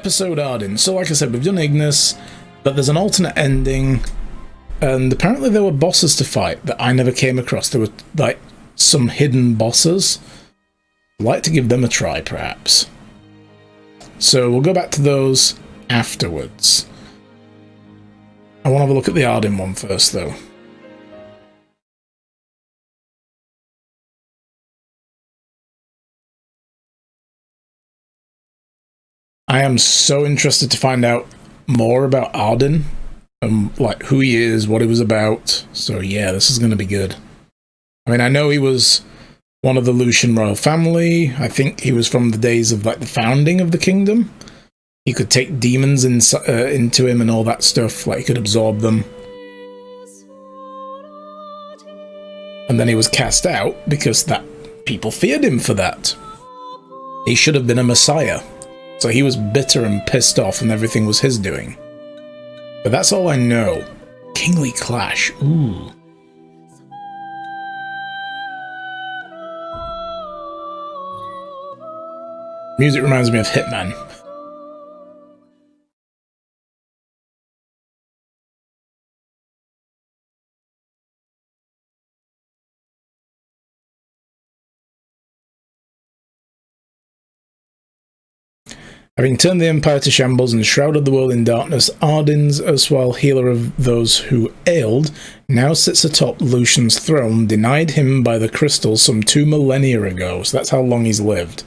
Episode Ardyn. So like I said, we've done Ignis, but there's an alternate ending, and apparently there were bosses to fight that I never came across. There were like some hidden bosses. I'd like to give them a try, perhaps. So we'll go back to those afterwards. I want to have a look at the Ardyn one first, though. I am so interested to find out more about Ardyn, like who he is, what he was about. So yeah, this is going to be good. I mean, I know he was one of the Lucian royal family. I think he was from the days of like the founding of the kingdom. He could take demons into him and all that stuff. Like he could absorb them. And then he was cast out because that people feared him for that. He should have been a messiah. So he was bitter and pissed off and everything was his doing. But that's all I know. Kingly Clash. Ooh. Music reminds me of Hitman. Having turned the Empire to shambles and shrouded the world in darkness, Ardyn's erstwhile healer of those who ailed now sits atop Lucian's throne, denied him by the crystal some 2 millennia ago. So that's how long he's lived.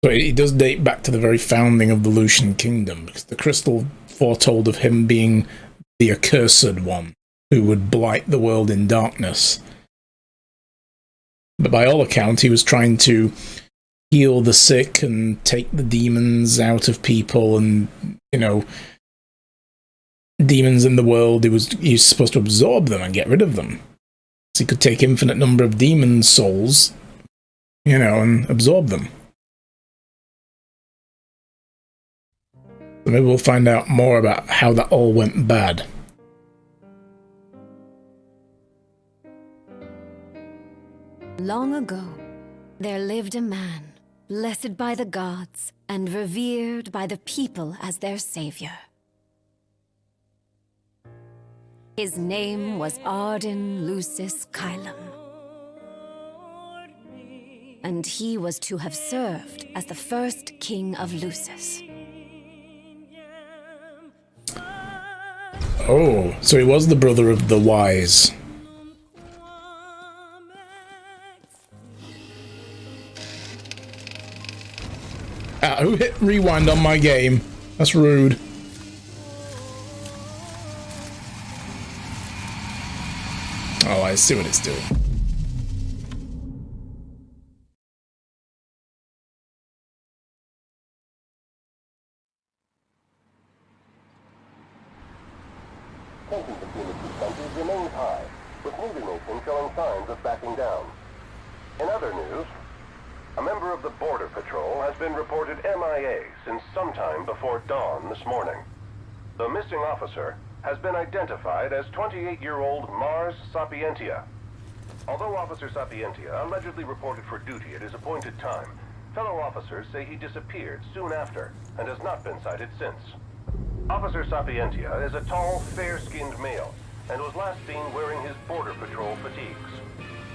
So it does date back to the very founding of the Lucian kingdom, because the crystal foretold of him being the accursed one, who would blight the world in darkness. But by all accounts, he was trying to heal the sick and take the demons out of people, and you know, demons in the world, he was supposed to absorb them and get rid of them. So he could take infinite number of demon souls, you know, and absorb them. So maybe we'll find out more about how that all went bad. Long ago, there lived a man, blessed by the gods and revered by the people as their savior. His name was Ardyn Lucis Caelum, and he was to have served as the first king of Lucis. Oh, so he was the brother of the wise. Who hit rewind on my game? That's rude. Oh, I see what it's doing. Tensions between the two countries remains high, with neither nation showing signs of backing down. In other news, a member of the Border Patrol has been reported MIA since sometime before dawn this morning. The missing officer has been identified as 28-year-old Mars Sapientia. Although Officer Sapientia allegedly reported for duty at his appointed time, fellow officers say he disappeared soon after and has not been sighted since. Officer Sapientia is a tall, fair-skinned male and was last seen wearing his Border Patrol fatigues.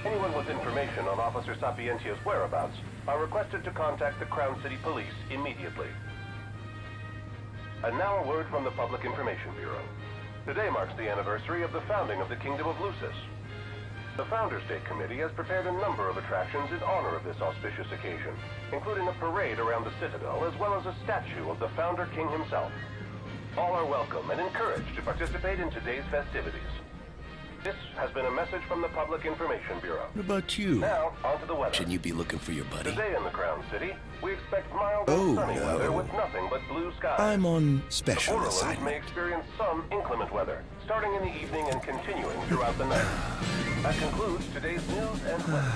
Anyone with information on Officer Sapientia's whereabouts are requested to contact the Crown City Police immediately. And now a word from the Public Information Bureau. Today marks the anniversary of the founding of the Kingdom of Lucis. The Founders Day Committee has prepared a number of attractions in honor of this auspicious occasion, including a parade around the Citadel as well as a statue of the Founder King himself. All are welcome and encouraged to participate in today's festivities. This has been a message from the Public Information Bureau. What about you? Now, on to the weather. Shouldn't you be looking for your buddy? Today in the Crown City, we expect mild and sunny weather with nothing but blue skies. I'm on The special Borderlands assignment. may experience some inclement weather, starting in the evening and continuing throughout the night. That concludes today's news and weather.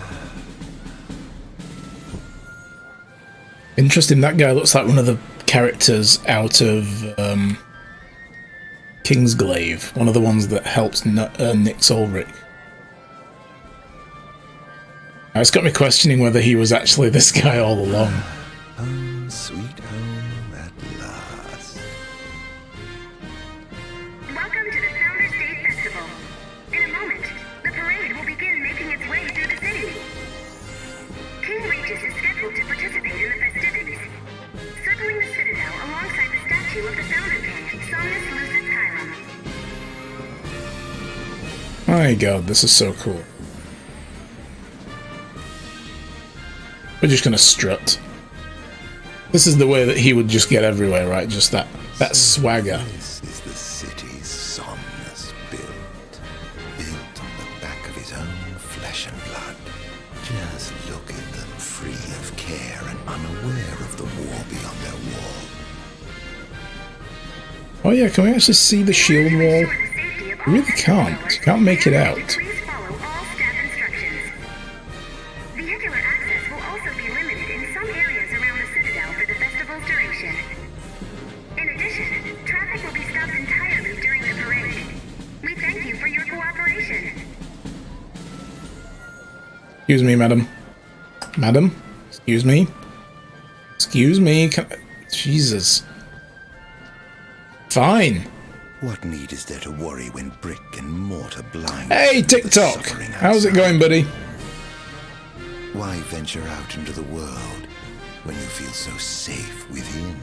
Interesting, that guy looks like one of the characters out of Kingsglaive, one of the ones that helps Nick Ulrich. Now, it's got me questioning whether he was actually this guy all along. Home, sweet home at last. My god, this is so cool. We're just gonna strut. This is the way that he would just get everywhere, right? Just that swagger. This is the city's Somnus built on the back of his own flesh and blood. Just look at them, free of care and unaware of the war beyond their wall. Oh yeah, can we actually see the shield wall? We really can't. Can't make it out. Please follow all staff instructions. Vehicular access will also be limited in some areas around the Citadel for the festival's duration. In addition, traffic will be stopped entirely during the parade. We thank you for your cooperation. Excuse me, madam. Madam? Excuse me? Excuse me? Jesus. Fine. What need is there to worry when brick and mortar blind? Hey, TikTok! How's it going, buddy? Why venture out into the world when you feel so safe within?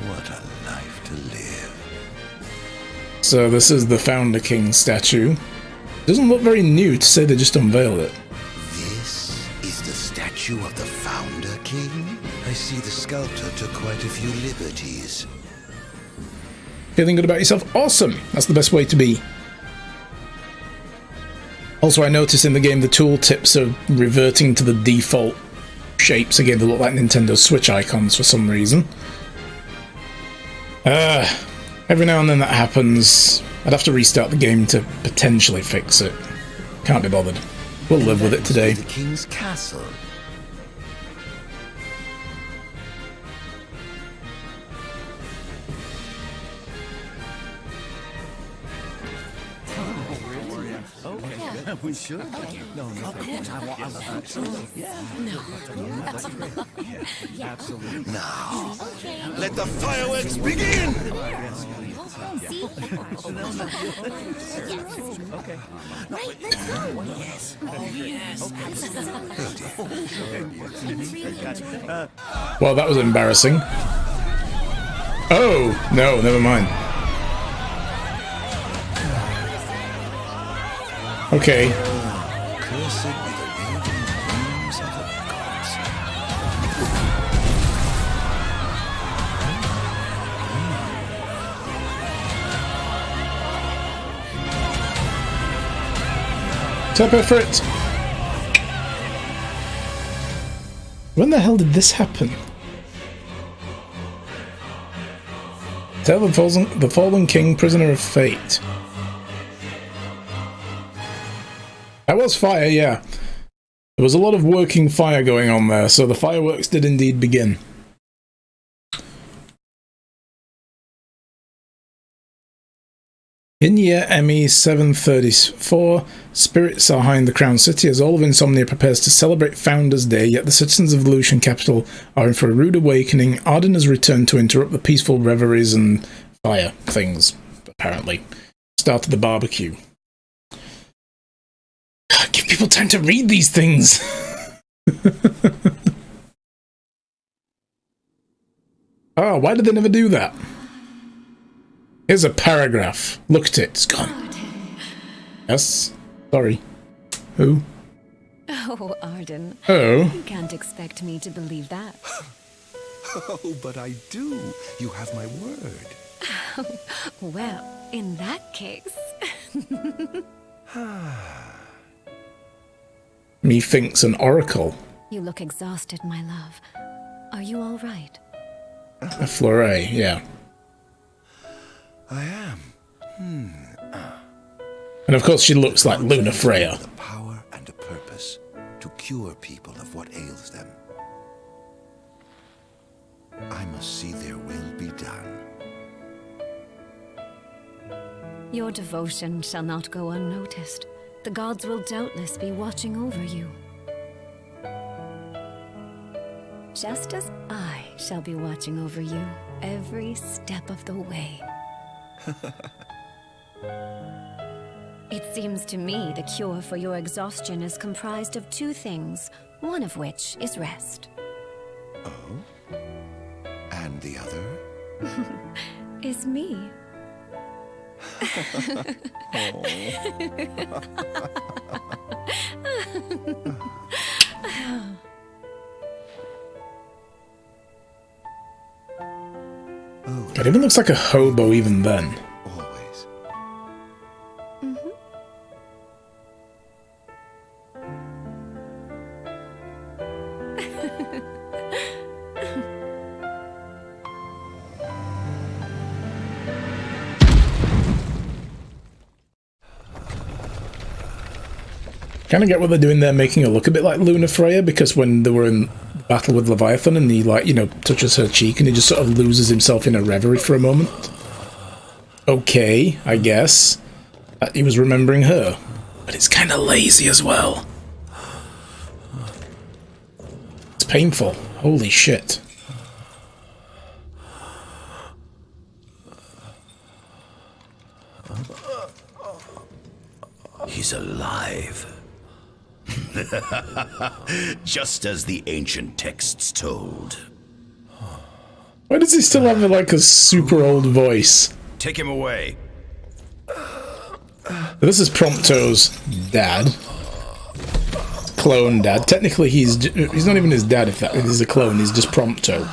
What a life to live. So this is the Founder King statue. Doesn't look very new to say they just unveiled it. This is the statue of the Founder King? I see the sculptor took quite a few liberties. Feeling good about yourself? Awesome! That's the best way to be. Also, I noticed in the game the tooltips are reverting to the default shapes again that look like Nintendo Switch icons for some reason. Every now and then that happens. I'd have to restart the game to potentially fix it. Can't be bothered. We'll live with it today. The King's castle. We should. Okay. No, of course. I want absolutely. Yeah. No. Absolutely. Now, let the fireworks begin! Okay. Right, let's go. Yes. Oh, yes. Well, that was embarrassing. Oh, no, never mind. Okay. Cursed be the waving wings of the gods. Top effort! When the hell did this happen? Tell the fallen king, prisoner of fate. That was fire, yeah. There was a lot of working fire going on there, so the fireworks did indeed begin. In year ME 734, spirits are high in the Crown City as all of Insomnia prepares to celebrate Founders' Day, yet the citizens of the Lucian capital are in for a rude awakening. Ardyn has returned to interrupt the peaceful reveries and fire things, apparently. Started the barbecue. Give people time to read these things! Oh, why did they never do that? Here's a paragraph. Look at it. It's gone. Yes? Sorry. Who? Oh, Ardyn. Oh. You can't expect me to believe that. Oh, but I do. You have my word. Well, in that case... Methinks an oracle. You look exhausted, my love. Are you all right? A fleuret, yeah. I am. And of course she looks like Luna Freya. The power and a purpose to cure people of what ails them. I must see their will be done. Your devotion shall not go unnoticed. The gods will doubtless be watching over you. Just as I shall be watching over you every step of the way. It seems to me the cure for your exhaustion is comprised of two things, one of which is rest. Oh? And the other? Is me. It even looks like a hobo even then. Always. Kind of get what they're doing there, making her look a bit like Luna Freya, because when they were in battle with Leviathan and he, like, you know, touches her cheek and he just sort of loses himself in a reverie for a moment. Okay, I guess. He was remembering her. But it's kind of lazy as well. It's painful. Holy shit. He's alive. Just as the ancient texts told. Why does he still have, like, a super old voice? Take him away. This is Prompto's dad. Clone dad. Technically, he's not even his dad, if that is a clone. He's just Prompto.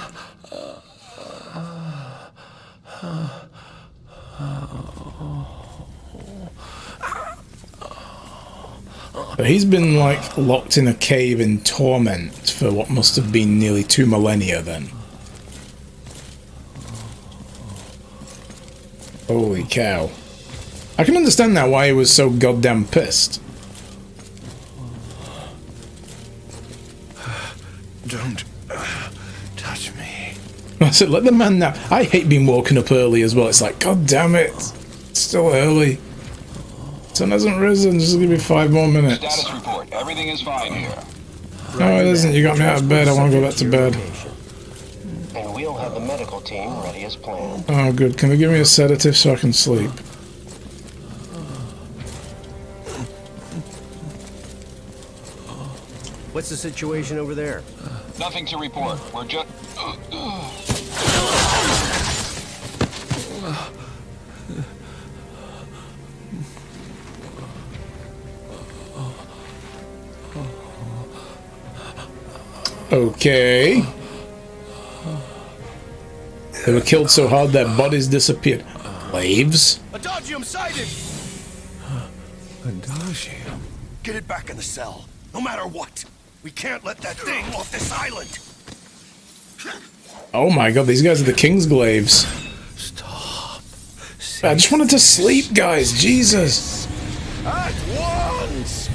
But he's been, like, locked in a cave in torment for what must have been nearly 2 millennia then. Holy cow. I can understand now why he was so goddamn pissed. Don't touch me. I said, let the man nap. I hate being woken up early as well. It's like, god damn it. It's still early. Sun hasn't risen. Just give me 5 more minutes. Status report. Everything is fine here. No, it isn't. You got me out of bed. I want to go back to bed. And we'll have the medical team ready as planned. Oh, good. Can they give me a sedative so I can sleep? What's the situation over there? Nothing to report. We're just... Okay. They were killed so hard their bodies disappeared. Slaves? Adagium sighted! Adagium. Get it back in the cell, no matter what. We can't let that thing off this island. Oh my god, these guys are the Kingsglaives. Stop. I just wanted to sleep, guys. Jesus. At once!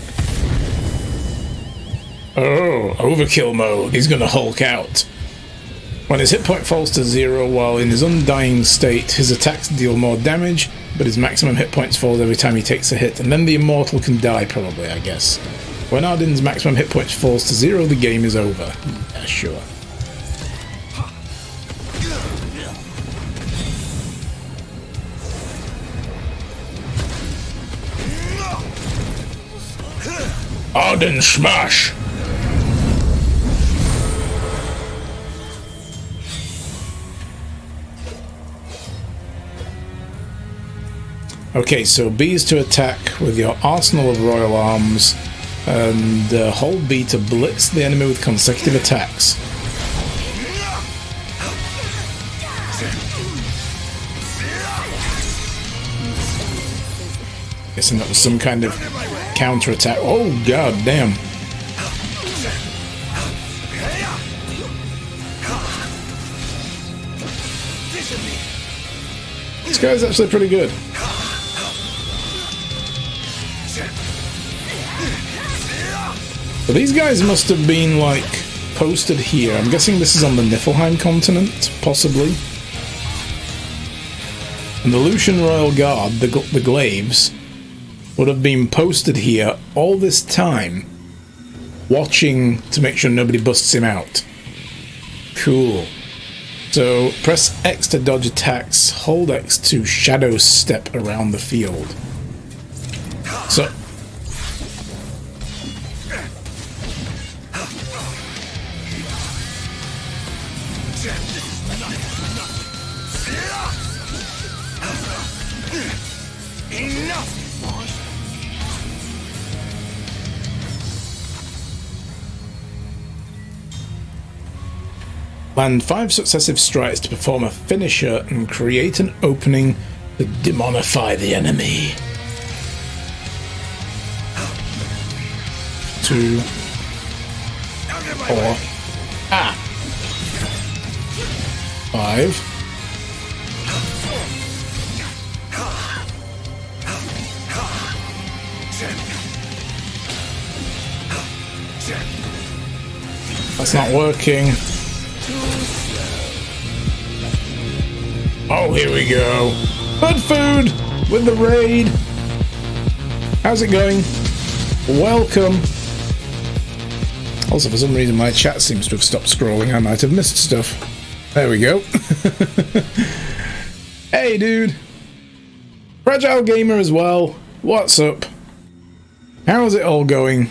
Oh, overkill mode. He's gonna Hulk out. When his hit point falls to 0 while in his undying state, his attacks deal more damage, but his maximum hit points falls every time he takes a hit, and then the immortal can die, probably, I guess. When Ardyn's maximum hit points falls to 0, the game is over. Yeah, sure. Ardyn smash! Okay, so B is to attack with your arsenal of royal arms, and hold B to blitz the enemy with consecutive attacks. Guessing that was some kind of counter-attack. Oh, god damn. This guy's actually pretty good. So these guys must have been, like, posted here. I'm guessing this is on the Niflheim continent, possibly. And the Lucian Royal Guard, the Glaives, would have been posted here all this time, watching to make sure nobody busts him out. Cool. So, press X to dodge attacks, hold X to shadow step around the field. So... Enough! Land 5 successive strikes to perform a finisher and create an opening to demonify the enemy. 2, 4, 5. That's not working. Oh, here we go. Good food with the raid. How's it going? Welcome. Also, for some reason, my chat seems to have stopped scrolling. I might have missed stuff. There we go. Hey, dude. Fragile Gamer as well. What's up? How's it all going?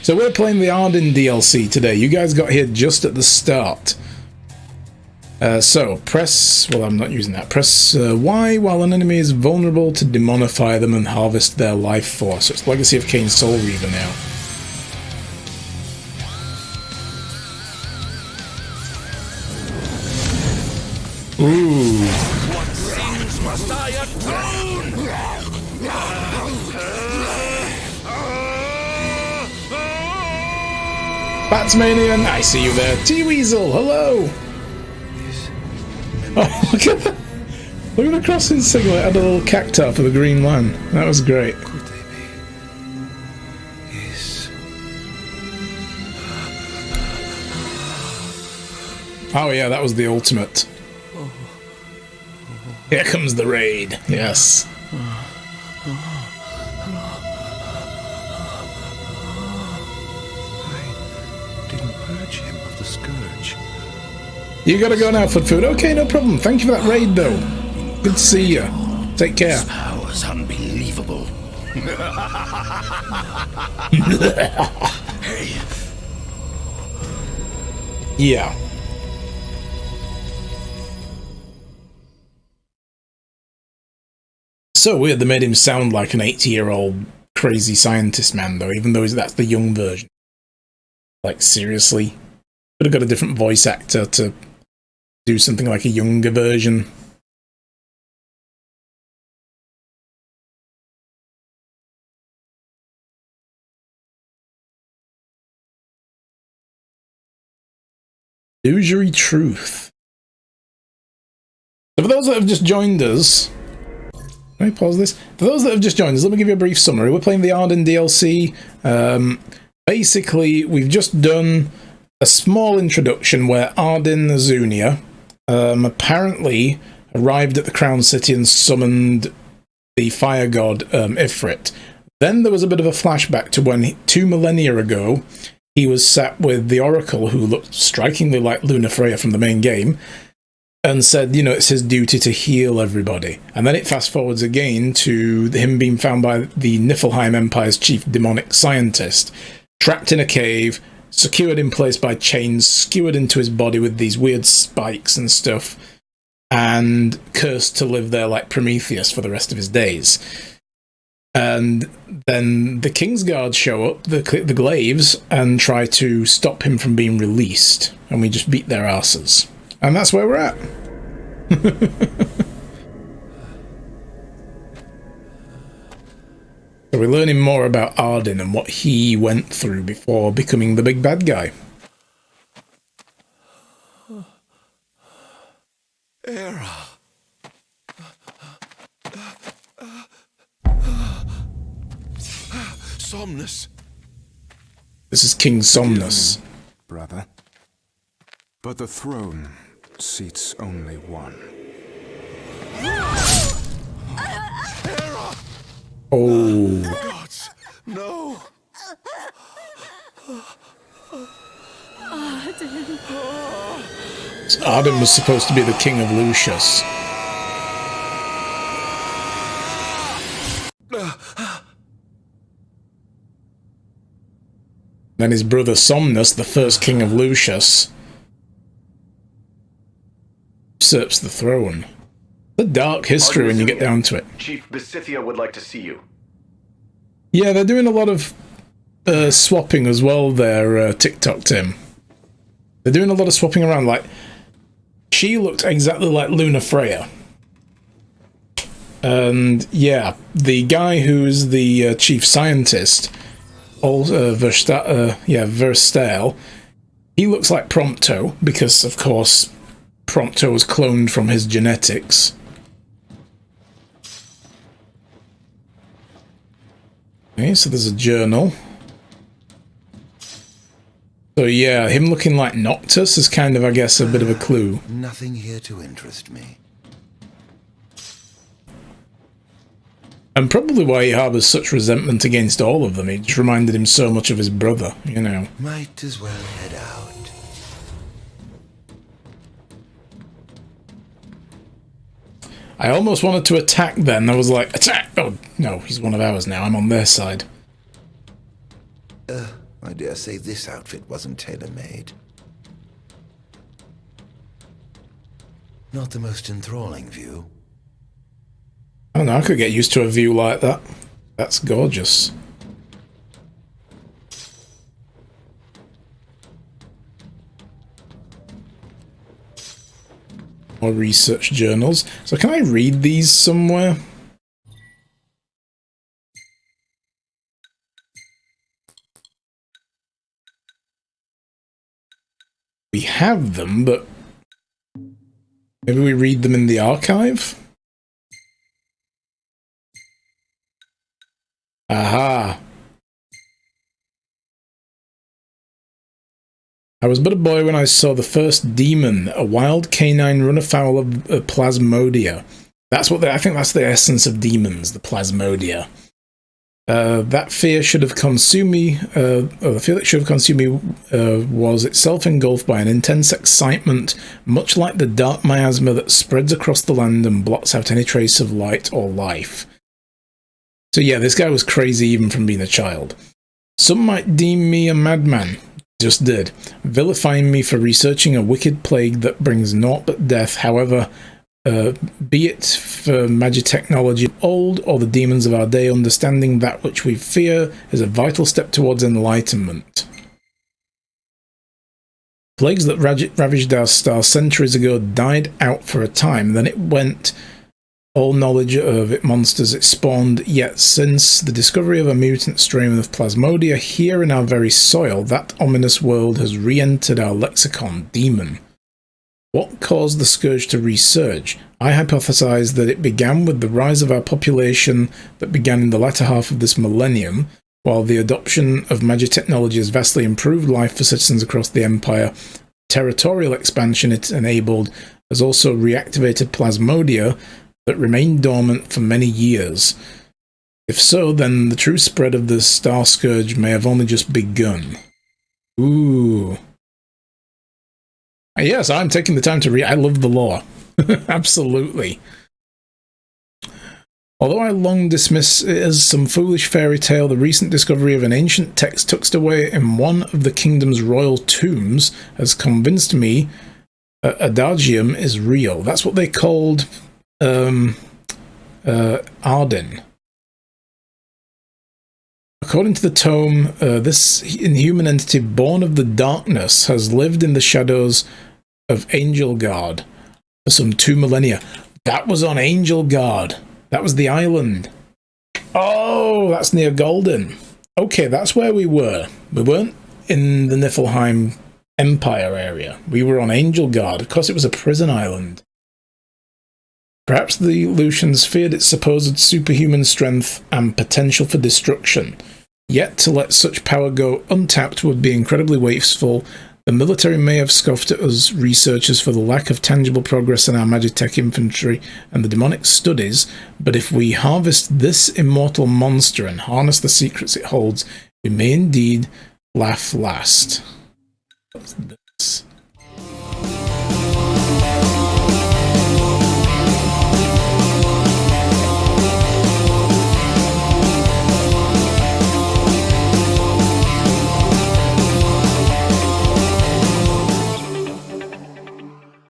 So we're playing the Ardyn DLC today. You guys got here just at the start. So press, well, I'm not using that. Press Y while an enemy is vulnerable to demonify them and harvest their life force. So it's Legacy of Kain Soul Reaver now. Ooh. What sins must I atone? Batsmanian, I see you there. T-Weasel, hello! Oh, look at that! Look at the crossing signal. It had a little cacti for the green line. That was great. Could they be? Yes. Oh yeah, that was the ultimate. Here comes the raid. Yes. I didn't purge him of the scourge. You gotta go now, Foot Food. Okay, no problem. Thank you for that raid, though. Good to see you. Take care. This power's unbelievable. Hey. Yeah. So weird they made him sound like an 80-year-old crazy scientist man, though, even though that's the young version. Like, seriously? Could have got a different voice actor to do something like a younger version. Illusory Truth. So for those that have just joined us, let me pause this. For those that have just joined us, let me give you a brief summary. We're playing the Ardyn DLC. Basically, we've just done a small introduction where Ardyn Azunia apparently arrived at the Crown City and summoned the fire god Ifrit. Then there was a bit of a flashback to when 2 millennia ago he was sat with the Oracle, who looked strikingly like Luna Freya from the main game, and said, you know, it's his duty to heal everybody. And then it fast forwards again to him being found by the Niflheim Empire's chief demonic scientist, trapped in a cave, secured in place by chains, skewered into his body with these weird spikes and stuff, and cursed to live there like Prometheus for the rest of his days. And then the Kingsguard show up, the Glaives, and try to stop him from being released. And we just beat their asses. And that's where we're at. So we're learning more about Ardyn and what he went through before becoming the big bad guy. Era. Somnus. This is King Somnus. Brother. But the throne seats only one. Oh. Gods, no. Ardyn was supposed to be the king of Lucius. Then his brother Somnus, the first king of Lucius, usurps the throne. The dark history when you get down to it. Chief Besithia would like to see you. Yeah, they're doing a lot of swapping as well there, TikTok Tim. They're doing a lot of swapping around, like, she looked exactly like Luna Freya. And, yeah, the guy who's the chief scientist, Verstale, he looks like Prompto, because, of course, Prompto was cloned from his genetics. Okay, so there's a journal. So yeah, him looking like Noctis is kind of, I guess, a bit of a clue. Nothing here to interest me. And probably why he harbours such resentment against all of them. It just reminded him so much of his brother, you know. Might as well head out. I almost wanted to attack then. I was like, attack! Oh, no, he's one of ours now. I'm on their side. I dare say this outfit wasn't tailor-made. Not the most enthralling view. I don't know, I could get used to a view like that. That's gorgeous. More research journals. So can I read these somewhere? We have them, but maybe we read them in the archive? Aha! I was but a boy when I saw the first demon, a wild canine run afoul of Plasmodia. That's what I think that's the essence of demons, the Plasmodia. That fear should have consumed me, or the fear that should have consumed me was itself engulfed by an intense excitement, much like the dark miasma that spreads across the land and blots out any trace of light or life. So yeah, this guy was crazy even from being a child. Some might deem me a madman, just did, vilifying me for researching a wicked plague that brings naught but death, however, be it for magic technology of old or the demons of our day, understanding that which we fear is a vital step towards enlightenment. Plagues that ravaged our star centuries ago died out for a time, then it went. All knowledge of it monsters it spawned, yet since the discovery of a mutant strain of Plasmodia here in our very soil, that ominous world has re-entered our lexicon, demon. What caused the scourge to resurge? I hypothesize that it began with the rise of our population that began in the latter half of this millennium, while the adoption of magic technology has vastly improved life for citizens across the Empire. Territorial expansion it enabled has also reactivated Plasmodia that remained dormant for many years. If so, then the true spread of the Star Scourge may have only just begun. Ooh. Yes, I'm taking the time to read. I love the lore. Absolutely. Although I long dismiss it as some foolish fairy tale, the recent discovery of an ancient text tucked away in one of the kingdom's royal tombs has convinced me Adagium is real. That's what they called Ardyn. According to the tome, this inhuman entity born of the darkness has lived in the shadows of Angelgard for some 2 millennia. That was on Angelgard. That was the island. Oh, that's near Golden. Okay, that's where we were. We weren't in the Niflheim Empire area. We were on Angelgard. Of course, it was a prison island. Perhaps the Lucians feared its supposed superhuman strength and potential for destruction. Yet to let such power go untapped would be incredibly wasteful. The military may have scoffed at us researchers for the lack of tangible progress in our magitech infantry and the demonic studies, but if we harvest this immortal monster and harness the secrets it holds, we may indeed laugh last. What's this?